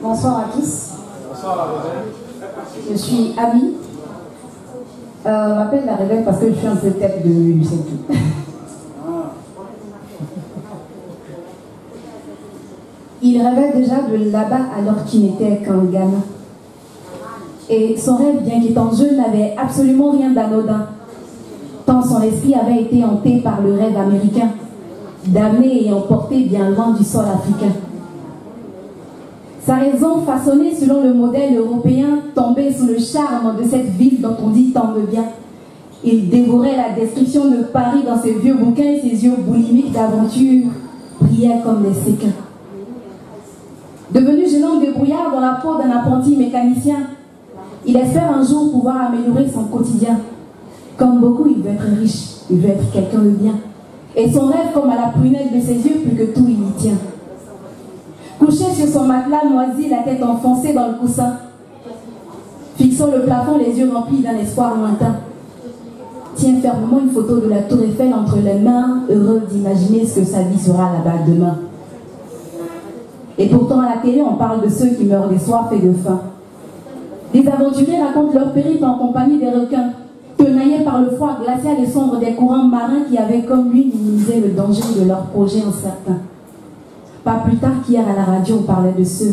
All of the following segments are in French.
Bonsoir à tous. Bonsoir. Je suis Ami. On m'appelle la révèle parce que je suis un peu tête de Lucien Tout. Il rêvait déjà de là-bas alors qu'il n'était qu'un gamin. Et son rêve, bien qu'étant jeune, n'avait absolument rien d'anodin. Tant son esprit avait été hanté par le rêve américain, d'amener et emporter bien loin du sol africain. Sa raison, façonnée selon le modèle européen, tombait sous le charme de cette ville dont on dit tant de bien. Il dévorait la description de Paris dans ses vieux bouquins et ses yeux boulimiques d'aventure brillaient comme des séquins. Devenu jeune homme débrouillard dans la peau d'un apprenti mécanicien, il espère un jour pouvoir améliorer son quotidien. Comme beaucoup, il veut être riche, il veut être quelqu'un de bien. Et son rêve, comme à la prunelle de ses yeux, plus que tout, il y tient. Couché sur son matelas moisi, la tête enfoncée dans le coussin, fixant le plafond, les yeux remplis d'un espoir lointain, tient fermement une photo de la tour Eiffel entre les mains, heureux d'imaginer ce que sa vie sera là-bas demain. Et pourtant, à la télé, on parle de ceux qui meurent de soif et de faim. Des aventuriers racontent leur périple en compagnie des requins, tenaillés par le froid glacial et sombre des courants marins qui avaient comme lui minimisé le danger de leur projet incertain. Pas plus tard qu'hier à la radio, on parlait de ceux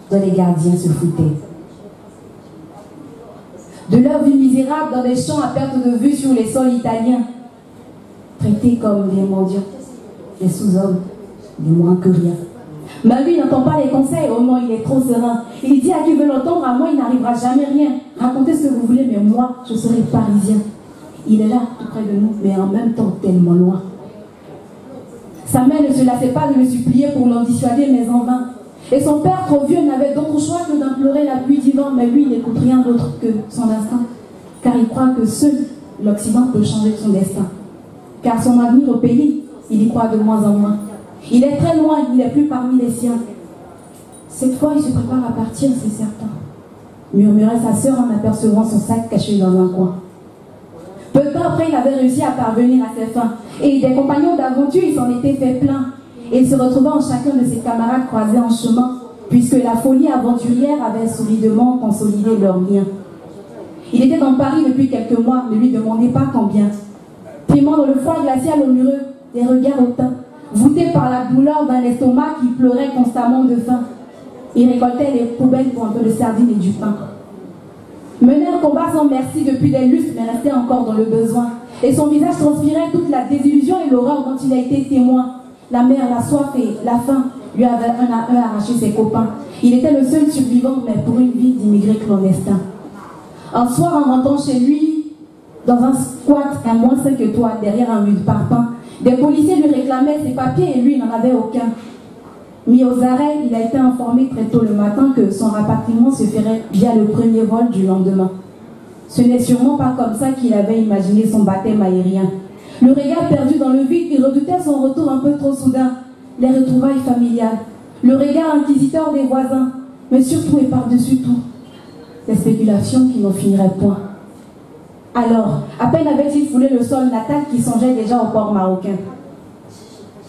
dont les gardiens se foutaient. De leur vie misérable dans des champs à perte de vue sur les sols italiens, traités comme des mendiants, des sous-hommes, des moins que rien. Mais lui n'entend pas les conseils, oh non, il est trop serein. Il dit à qui veut l'entendre, à moi il n'arrivera jamais rien. Racontez ce que vous voulez, mais moi, je serai parisien. Il est là, tout près de nous, mais en même temps tellement loin. Sa mère ne se lassait pas de le supplier pour l'en dissuader, mais en vain. Et son père, trop vieux, n'avait d'autre choix que d'implorer la pluie divine, mais lui, il n'écoute rien d'autre que son instinct. Car il croit que seul l'Occident peut changer son destin. Car son avenir au pays, il y croit de moins en moins. Il est très loin, il n'est plus parmi les siens. Cette fois, il se prépare à partir, c'est certain, murmurait sa sœur en apercevant son sac caché dans un coin. Peu de temps après, il avait réussi à parvenir à ses fins. Et des compagnons d'aventure, il s'en était fait plein. Et il se retrouvait en chacun de ses camarades croisés en chemin, puisque la folie aventurière avait solidement consolidé leurs liens. Il était dans Paris depuis quelques mois, ne lui demandez pas combien. Piment dans le froid glacial au mureux, des regards hautains, voûté par la douleur d'un estomac qui pleurait constamment de faim. Il récoltait les poubelles pour un peu de sardines et du pain. Menait un combat sans merci depuis des lustres, mais restait encore dans le besoin. Et son visage transpirait toute la désillusion et l'horreur dont il a été témoin. La mer, la soif et la faim lui avaient un à un arraché ses copains. Il était le seul survivant, mais pour une vie d'immigré clandestin. Un soir, en rentrant chez lui, dans un squat à moins 5 étoiles, derrière un mur de parpaing, des policiers lui réclamaient ses papiers et lui n'en avait aucun. Mis aux arrêts, il a été informé très tôt le matin que son rapatriement se ferait via le premier vol du lendemain. Ce n'est sûrement pas comme ça qu'il avait imaginé son baptême aérien. Le regard perdu dans le vide, il redoutait son retour un peu trop soudain, les retrouvailles familiales, le regard inquisiteur des voisins, mais surtout et par-dessus tout, les spéculations qui n'en finiraient point. Alors, à peine avait-il foulé le sol natal qu'il songeait déjà au port marocain.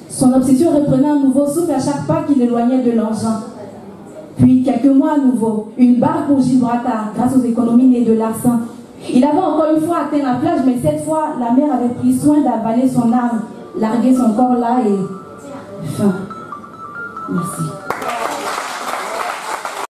Son obsession reprenait un nouveau souffle à chaque pas qu'il éloignait de l'engin. Puis, quelques mois à nouveau, une barque pour Gibraltar, grâce aux économies nées de Larsin. Il avait encore une fois atteint la plage, mais cette fois, la mer avait pris soin d'avaler son âme, larguer son corps là et... fin. Merci.